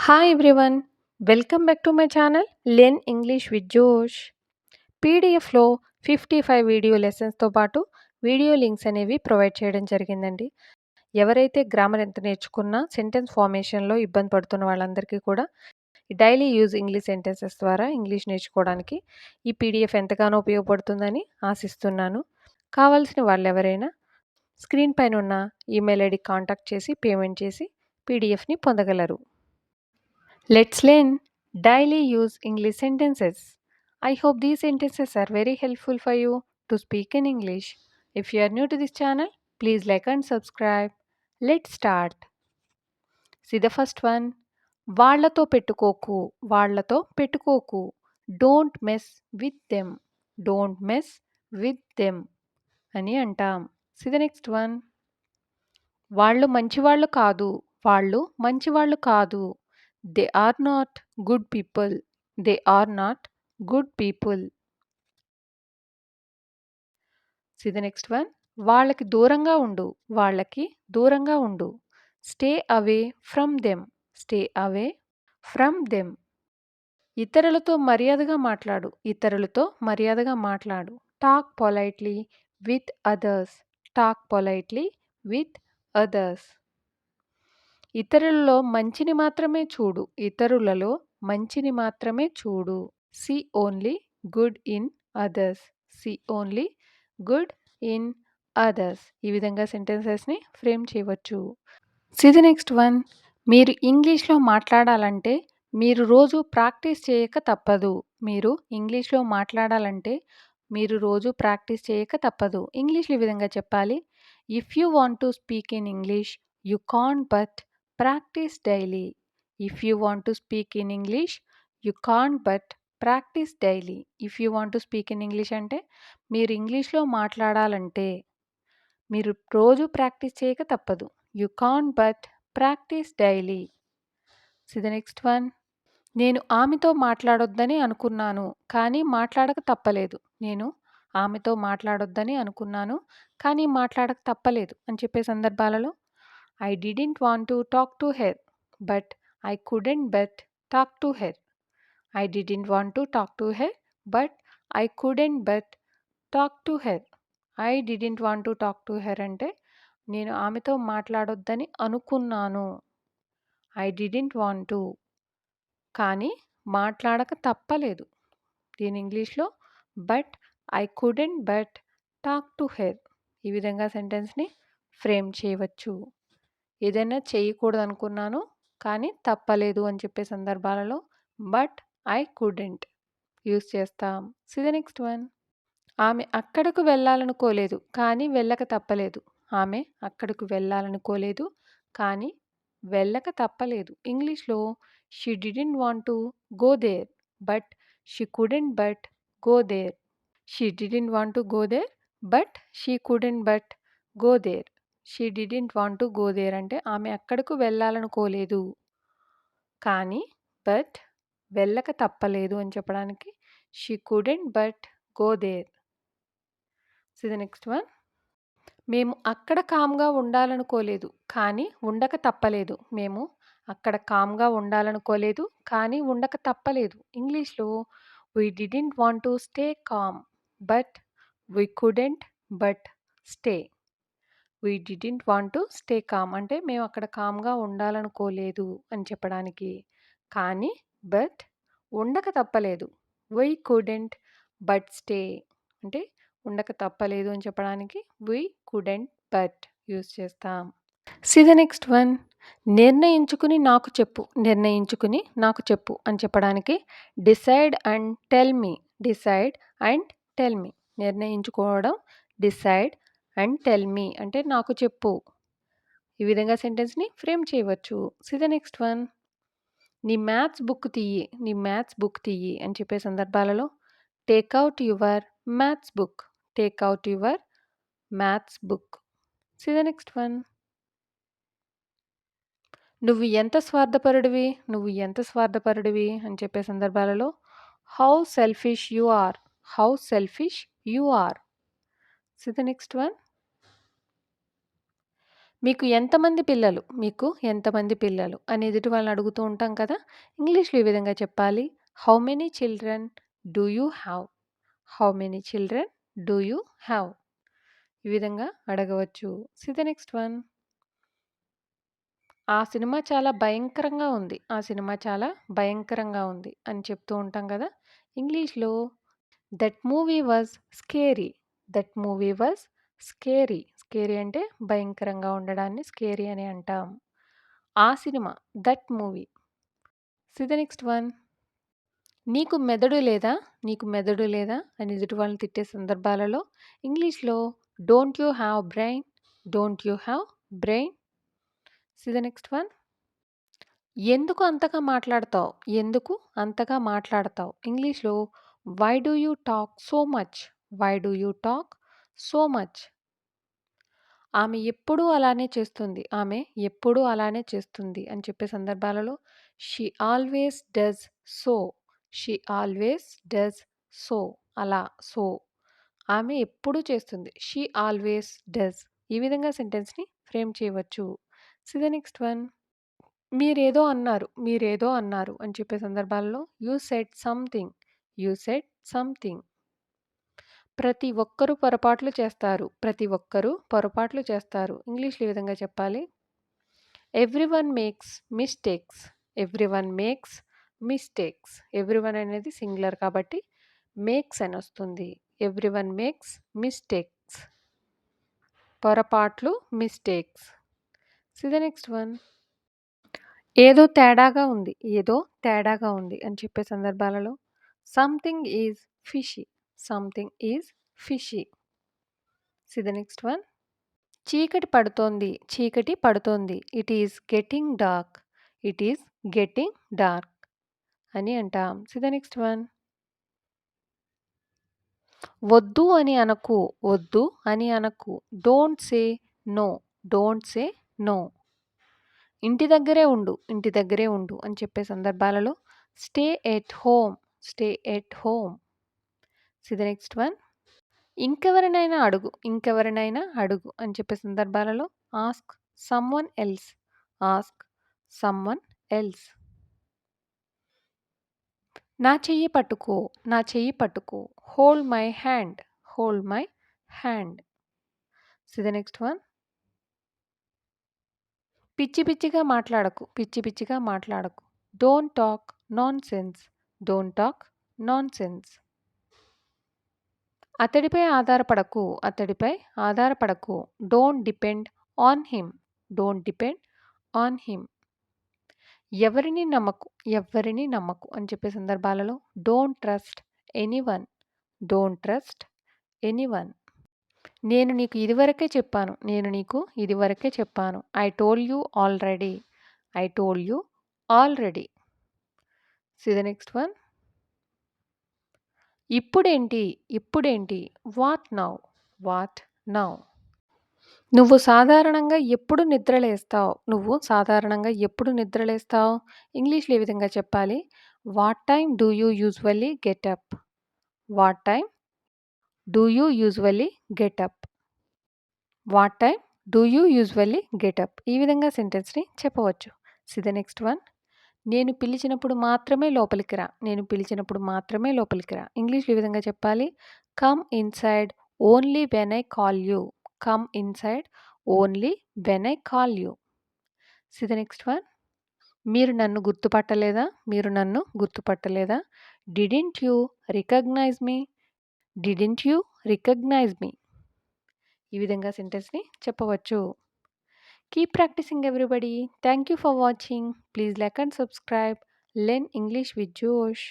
Hi everyone, welcome back to my channel Learn English with Josh. పీడిఎఫ్లో 55 video లెసన్స్తో పాటు video links అనేవి provide చేయడం జరిగిందండి. ఎవరైతే గ్రామర్ ఎంత నేర్చుకున్నా సెంటెన్స్ ఫార్మేషన్లో ఇబ్బంది పడుతున్న వాళ్ళందరికీ కూడా డైలీ యూజ్ ఇంగ్లీష్ సెంటెన్సెస్ ద్వారా ఇంగ్లీష్ నేర్చుకోవడానికి ఈ పీడిఎఫ్ ఎంతగానో ఉపయోగపడుతుందని ఆశిస్తున్నాను. కావాల్సిన వాళ్ళు ఎవరైనా స్క్రీన్ పైన ఉన్న ఈమెయిల్ ఐడి కాంటాక్ట్ చేసి పేమెంట్ చేసి పీడిఎఫ్ని పొందగలరు. Let's learn daily use English sentences. I hope these sentences are very helpful for you to speak in English. If you are new to this channel, please like and subscribe. Let's start. See the first one. వాళ్ళతో పెట్టుకోకు, వాళ్ళతో పెట్టుకోకు. Don't mess with them. Don't mess with them అని అంటాం. See the next one. వాళ్ళు మంచివాళ్ళు కాదు, వాళ్ళు మంచివాళ్ళు కాదు. They are not good people, they are not good people. See the next one. వాళ్ళకి దూరంగా ఉండు, వాళ్ళకి దూరంగా ఉండు. Stay away from them, stay away from them. ఇతరులతో మర్యాదగా మాట్లాడు, ఇతరులతో మర్యాదగా మాట్లాడు. Talk politely with others, talk politely with others. ఇతరులలో మంచిని మాత్రమే చూడు, ఇతరులలో మంచిని మాత్రమే చూడు. See only good in others, see only good in others. ఈ విధంగా సెంటెన్సెస్ని ఫ్రేమ్ చేయవచ్చు. See the next one. మీరు ఇంగ్లీష్లో మాట్లాడాలంటే మీరు రోజు ప్రాక్టీస్ చేయక తప్పదు, మీరు ఇంగ్లీష్లో మాట్లాడాలంటే మీరు రోజు ప్రాక్టీస్ చేయక తప్పదు. ఇంగ్లీష్లో ఈ విధంగా చెప్పాలి. If you want to speak in English you can't but practice daily. If you want to speak in English you can't but practice daily. If you want to speak in English అంటే మీరు ఇంగ్లీష్లో మాట్లాడాలంటే మీరు రోజు practice చేయక తప్పదు. You can't but practice daily. C the next one. నేను ఆమెతో మాట్లాడొద్దని అనుకున్నాను కానీ మాట్లాడక తప్పలేదు. నేను ఆమెతో మాట్లాడొద్దని అనుకున్నాను కానీ మాట్లాడక తప్పలేదు అని చెప్పే సందర్భాలలో I didn't want to talk to her but I couldn't but talk to her. I didn't want to talk to her but I couldn't but talk to her. I didn't want to talk to her అంటే నేను ఆమెతో మాట్లాడొద్దని అనుకున్నాను. I didn't want to కానీ మాట్లాడక తప్పలేదు. దీని ఇంగ్లీష్లో but I couldn't but talk to her. ఈ విధంగా సెంటెన్స్ని ఫ్రేమ్ చేయవచ్చు. ఏదైనా చేయకూడదు అనుకున్నాను కానీ తప్పలేదు అని చెప్పే సందర్భాలలో బట్ ఐ కుడెంట్ యూస్ చేస్తాం. C the next one. ఆమె అక్కడకు వెళ్ళాలనుకోలేదు కానీ వెళ్ళక తప్పలేదు. ఆమె అక్కడకు వెళ్ళాలనుకోలేదు కానీ వెళ్ళక తప్పలేదు. ఇంగ్లీష్లో she didn't want to go there but she couldn't but go there. She didn't want to go there but she couldn't but go there. She didn't want to go there అంటే ఆమె అక్కడకు వెళ్ళాలనుకోలేదు కానీ బట్ వెళ్ళక తప్పలేదు అని చెప్పడానికి she couldn't but go there. See the next one. మేము అక్కడ కామ్గా ఉండాలనుకోలేదు కానీ ఉండక తప్పలేదు. మేము అక్కడ కామ్గా ఉండాలనుకోలేదు కానీ ఉండక తప్పలేదు. ఇంగ్లీష్లో we didn't want to stay calm but we couldn't but stay. We didn't want to stay calm అంటే మేము అక్కడ కామ్గా ఉండాలనుకోలేదు అని చెప్పడానికి. కానీ బట్ ఉండక తప్పలేదు. వీ కుడెంట్ బట్ స్టే అంటే ఉండక తప్పలేదు అని చెప్పడానికి వీ కుడెంట్ బట్ యూస్ చేస్తాం. C the next one. నిర్ణయించుకుని నాకు చెప్పు, నిర్ణయించుకుని నాకు చెప్పు అని చెప్పడానికి decide and tell me, decide and tell me. నిర్ణయించుకోవడం డిసైడ్ అండ్ టెల్ మీ అంటే నాకు చెప్పు. ఈ విధంగా సెంటెన్స్ని ఫ్రేమ్ చేయవచ్చు. See the next one. నీ మ్యాథ్స్ బుక్ తీయి, నీ మ్యాథ్స్ బుక్ తీయి అని చెప్పే సందర్భాలలో take out your maths book, take out your maths book. See the next one. నువ్వు ఎంత స్వార్థపరుడివి, నువ్వు ఎంత స్వార్థపరుడివి అని చెప్పే సందర్భాలలో how selfish you are, how selfish you are. See the next one. మీకు ఎంతమంది పిల్లలు? మీకు ఎంతమంది పిల్లలు? అని ఎదుటి వాళ్ళని అడుగుతూ ఉంటాం కదా! ఇంగ్లీష్‌లో ఈ విధంగా చెప్పాలి. How many children do you have? How many children do you have? ఈ విధంగా అడగవచ్చు. See the next one. ఆ సినిమా చాలా భయంకరంగా ఉంది. ఆ సినిమా చాలా భయంకరంగా ఉంది అని చెప్తూ ఉంటాం గదా! ఇంగ్లీష్‌లో that movie was scary. That movie was scary. Scary అంటే భయంకరంగా ఉండడాన్ని స్కేరీ అని అంటాం. ఆ cinema that movie. See the next one. నీకు మెదడు లేదా? నీకు మెదడు లేదా? అని ఎదుటి వాళ్ళని తిట్టే సందర్భాలలో ఇంగ్లీష్‌లో don't you have brain? Don't you have brain? See the next one. ఎందుకు అంతగా మాట్లాడతావు? ఎందుకు అంతగా మాట్లాడతావు? ఇంగ్లీష్‌లో why do you talk so much? Why do you talk so much? ఆమె ఎప్పుడూ అలానే చేస్తుంది. ఆమె ఎప్పుడూ అలానే చేస్తుంది అని చెప్పే సందర్భాలలో she always does so. She always does so. అలా సో. ఆమె ఎప్పుడూ చేస్తుంది. She always does. ఈ విధంగా సెంటెన్స్‌ని ఫ్రేమ్ చేయవచ్చు. See the next one. మీరేదో అన్నారు. మీరేదో అన్నారు అని చెప్పే సందర్భాలలో you said something. You said something. ప్రతి ఒక్కరూ పొరపాట్లు చేస్తారు. ప్రతి ఒక్కరూ పొరపాట్లు చేస్తారు. ఇంగ్లీష్‌లో ఈ విధంగా చెప్పాలి. Everyone makes mistakes. Everyone makes mistakes. Everyone అనేది సింగులర్ కాబట్టి మేక్స్ అని వస్తుంది. Everyone makes mistakes. పొరపాట్లు mistakes. See the next one. ఏదో తేడాగా ఉంది. ఏదో తేడాగా ఉంది అని చెప్పే సందర్భాలలో something is fishy. Something is fishy. See the next one. చీకటి పడుతోంది. చీకటి పడుతోంది. It is getting dark. It is getting dark అని అంటాం. See the next one. వద్దు అని అనకు. వద్దు అని అనకు. Don't say no. Don't say no. ఇంటి దగ్గరే ఉండు. ఇంటి దగ్గరే ఉండు అని చెప్పే సందర్భాలలో stay at home. Stay at home. See the next one. ఇంకెవరినైనా అడుగు. ఇంకెవరినైనా అడుగు అని చెప్పే సందర్భాలలో ask someone else. Ask someone else. నా చెయ్యి పట్టుకో. నా చెయ్యి పట్టుకో. Hold my hand. Hold my hand. See the next one. పిచ్చి పిచ్చిగా మాట్లాడకు. పిచ్చి పిచ్చిగా మాట్లాడకు. Don't talk nonsense. Don't talk nonsense. అతడిపై ఆధారపడకు. అతడిపై ఆధారపడకు. Don't depend on him. Don't depend on him. ఎవరిని నమ్మకు. ఎవ్వరిని నమ్మకు అని చెప్పే సందర్భాలలో don't trust anyone. Don't trust anyone. నేను నీకు ఇదివరకే చెప్పాను. నేను నీకు ఇదివరకే చెప్పాను. I told you already. I told you already. See the next one. ఇప్పుడేంటి? ఇప్పుడేంటి? What now? What now? నువ్వు సాధారణంగా ఎప్పుడు నిద్రలేస్తావు? నువ్వు సాధారణంగా ఎప్పుడు నిద్రలేస్తావు? ఇంగ్లీష్‌లో ఈ విధంగా చెప్పాలి. What time do you usually get up? What time do you usually get up? What time do you usually get up? ఈ విధంగా సెంటెన్స్‌ని చెప్పవచ్చు. See the next one. నేను పిలిచినప్పుడు మాత్రమే లోపలికి రా. నేను పిలిచినప్పుడు మాత్రమే లోపలికి రా. ఇంగ్లీష్‌లో ఈ విధంగా చెప్పాలి. Come inside only when I call you. Come inside only when I call you. See the next one. మీరు నన్ను గుర్తుపట్టలేదా? మీరు నన్ను గుర్తుపట్టలేదా? Didn't you recognise me? Didn't you recognise me? ఈ విధంగా సెంటెన్స్‌ని చెప్పవచ్చు. Keep practising everybody. Thank you for watching. Please like and subscribe. Learn English with జోష్.